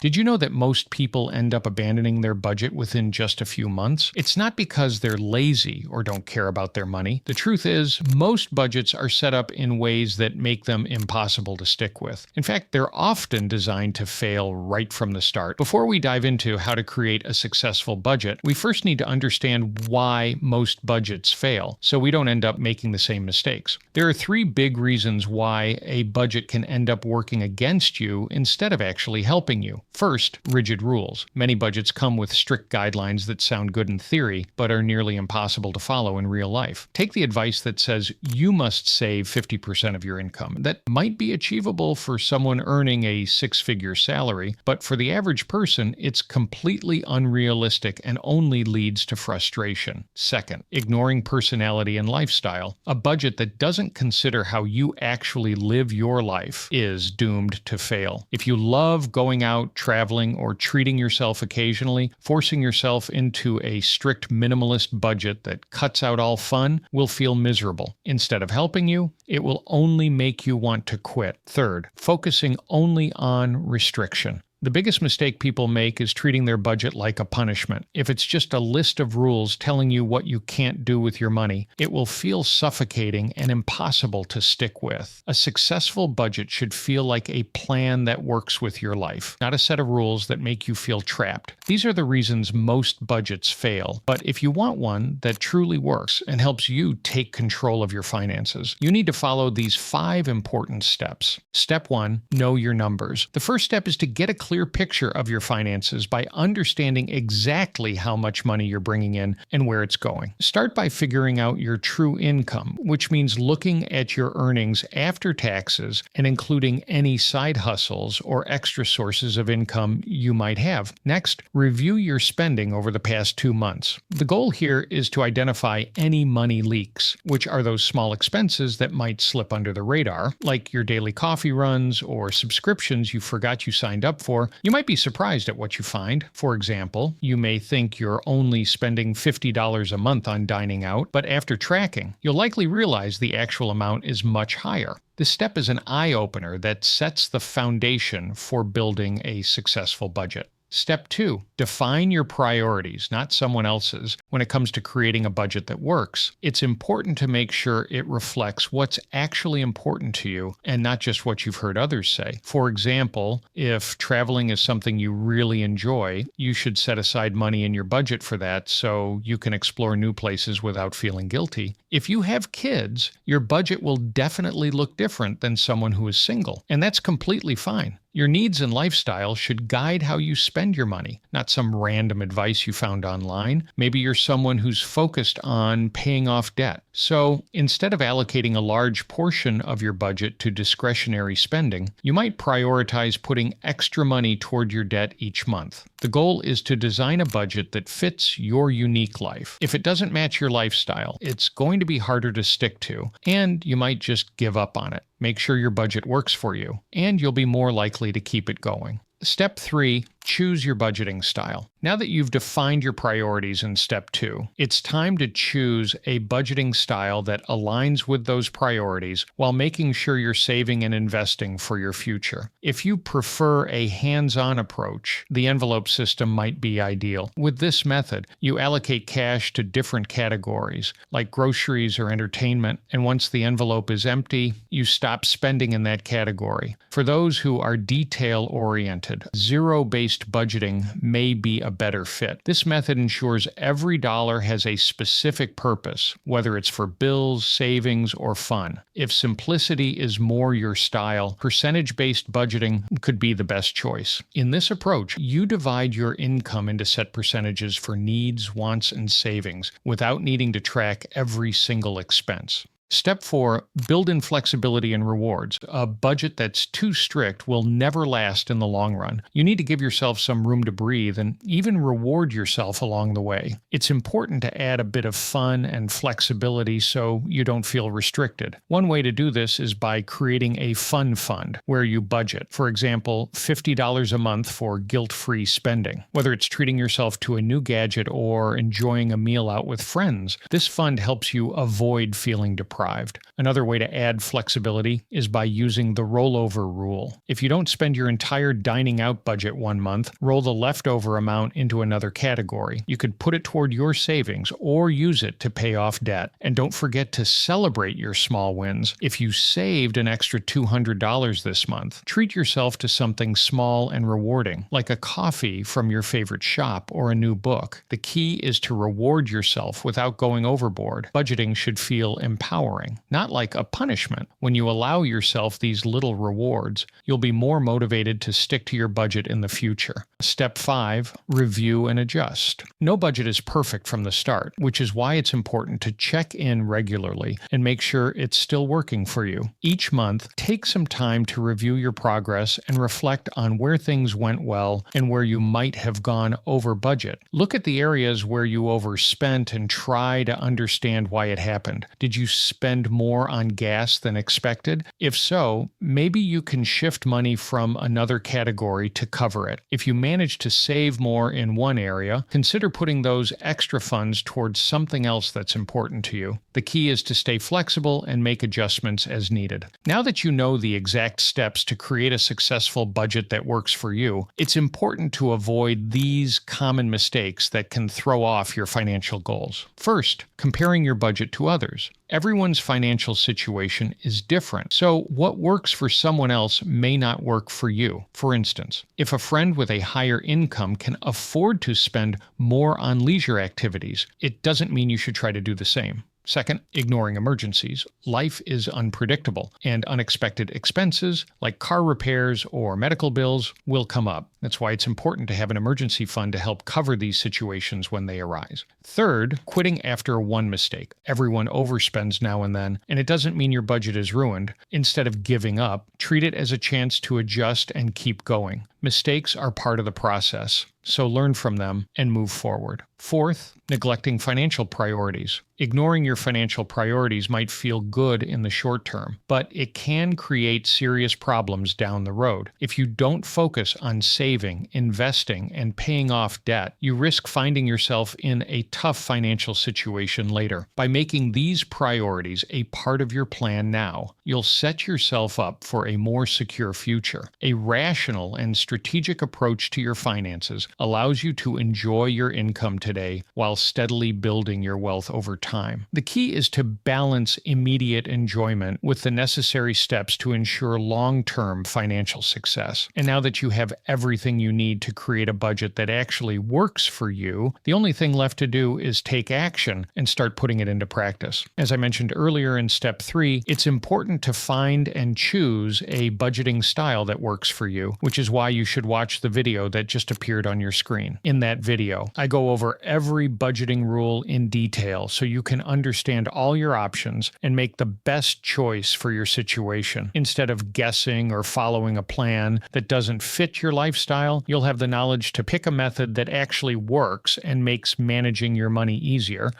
Did you know that most people end up abandoning their budget within just a few months? It's not because they're lazy or don't care about their money. The truth is, most budgets are set up in ways that make them impossible to stick with. In fact, they're often designed to fail right from the start. Before we dive into how to create a successful budget, we first need to understand why most budgets fail, so we don't end up making the same mistakes. There are three big reasons why a budget can end up working against you instead of actually helping you. First, rigid rules. Many budgets come with strict guidelines that sound good in theory, but are nearly impossible to follow in real life. Take the advice that says you must save 50% of your income. That might be achievable for someone earning a six-figure salary, but for the average person, it's completely unrealistic and only leads to frustration. Second, ignoring personality and lifestyle. A budget that doesn't consider how you actually live your life is doomed to fail. If you love going out, traveling, or treating yourself occasionally, forcing yourself into a strict minimalist budget that cuts out all fun will feel miserable. Instead of helping you, it will only make you want to quit. Third, focusing only on restriction. The biggest mistake people make is treating their budget like a punishment. If it's just a list of rules telling you what you can't do with your money, it will feel suffocating and impossible to stick with. A successful budget should feel like a plan that works with your life, not a set of rules that make you feel trapped. These are the reasons most budgets fail. But if you want one that truly works and helps you take control of your finances, you need to follow these 5 important steps. Step 1, know your numbers. The first step is to get a clear picture of your finances by understanding exactly how much money you're bringing in and where it's going. Start by figuring out your true income, which means looking at your earnings after taxes and including any side hustles or extra sources of income you might have. Next, review your spending over the past 2 months. The goal here is to identify any money leaks, which are those small expenses that might slip under the radar, like your daily coffee runs or subscriptions you forgot you signed up for. You might be surprised at what you find. For example, you may think you're only spending $50 a month on dining out, but after tracking, you'll likely realize the actual amount is much higher. This step is an eye-opener that sets the foundation for building a successful budget. Step 2, define your priorities, not someone else's. When it comes to creating a budget that works, it's important to make sure it reflects what's actually important to you and not just what you've heard others say. For example, if traveling is something you really enjoy, you should set aside money in your budget for that so you can explore new places without feeling guilty. If you have kids, your budget will definitely look different than someone who is single, and that's completely fine. Your needs and lifestyle should guide how you spend your money, not some random advice you found online. Maybe you're someone who's focused on paying off debt. So instead of allocating a large portion of your budget to discretionary spending, you might prioritize putting extra money toward your debt each month. The goal is to design a budget that fits your unique life. If it doesn't match your lifestyle, it's going to be harder to stick to, and you might just give up on it. Make sure your budget works for you, and you'll be more likely to keep it going. Step 3, choose your budgeting style. Now that you've defined your priorities in step 2, it's time to choose a budgeting style that aligns with those priorities while making sure you're saving and investing for your future. If you prefer a hands-on approach, the envelope system might be ideal. With this method, you allocate cash to different categories, like groceries or entertainment, and once the envelope is empty, you stop spending in that category. For those who are detail-oriented, zero-based budgeting may be a better fit. This method ensures every dollar has a specific purpose, whether it's for bills, savings, or fun. If simplicity is more your style, percentage-based budgeting could be the best choice. In this approach, you divide your income into set percentages for needs, wants, and savings without needing to track every single expense. Step 4, build in flexibility and rewards. A budget that's too strict will never last in the long run. You need to give yourself some room to breathe and even reward yourself along the way. It's important to add a bit of fun and flexibility so you don't feel restricted. One way to do this is by creating a fun fund where you budget. For example, $50 a month for guilt-free spending. Whether it's treating yourself to a new gadget or enjoying a meal out with friends, this fund helps you avoid feeling depressed. deprived. Another way to add flexibility is by using the rollover rule. If you don't spend your entire dining out budget one month, roll the leftover amount into another category. You could put it toward your savings or use it to pay off debt. And don't forget to celebrate your small wins. If you saved an extra $200 this month, treat yourself to something small and rewarding, like a coffee from your favorite shop or a new book. The key is to reward yourself without going overboard. Budgeting should feel empowering, not like a punishment. When you allow yourself these little rewards, you'll be more motivated to stick to your budget in the future. Step 5, review and adjust. No budget is perfect from the start, which is why it's important to check in regularly and make sure it's still working for you. Each month, take some time to review your progress and reflect on where things went well and where you might have gone over budget. Look at the areas where you overspent and try to understand why it happened. Did you spend more on gas than expected? If so, maybe you can shift money from another category to cover it. If you manage to save more in one area, consider putting those extra funds towards something else that's important to you. The key is to stay flexible and make adjustments as needed. Now that you know the exact steps to create a successful budget that works for you, it's important to avoid these common mistakes that can throw off your financial goals. First, comparing your budget to others. Everyone's financial situation is different, so what works for someone else may not work for you. For instance, if a friend with a higher income can afford to spend more on leisure activities, it doesn't mean you should try to do the same. Second, ignoring emergencies. Life is unpredictable, and unexpected expenses like car repairs or medical bills will come up. That's why it's important to have an emergency fund to help cover these situations when they arise. Third, quitting after one mistake. Everyone overspends now and then, and it doesn't mean your budget is ruined. Instead of giving up, treat it as a chance to adjust and keep going. Mistakes are part of the process, so learn from them and move forward. Fourth, neglecting financial priorities. Ignoring your financial priorities might feel good in the short term, but it can create serious problems down the road. If you don't focus on saving, investing, and paying off debt, you risk finding yourself in a tough financial situation later. By making these priorities a part of your plan now, you'll set yourself up for a more secure future. A rational and strategic approach to your finances allows you to enjoy your income today while steadily building your wealth over time. The key is to balance immediate enjoyment with the necessary steps to ensure long-term financial success. And now that you have everything you need to create a budget that actually works for you, the only thing left to do is take action and start putting it into practice. As I mentioned earlier in step 3, it's important to find and choose a budgeting style that works for you, which is why you should watch the video that just appeared on your screen. In that video, I go over every budgeting rule in detail so you can understand all your options and make the best choice for your situation. Instead of guessing or following a plan that doesn't fit your lifestyle, you'll have the knowledge to pick a method that actually works and makes managing your money easier,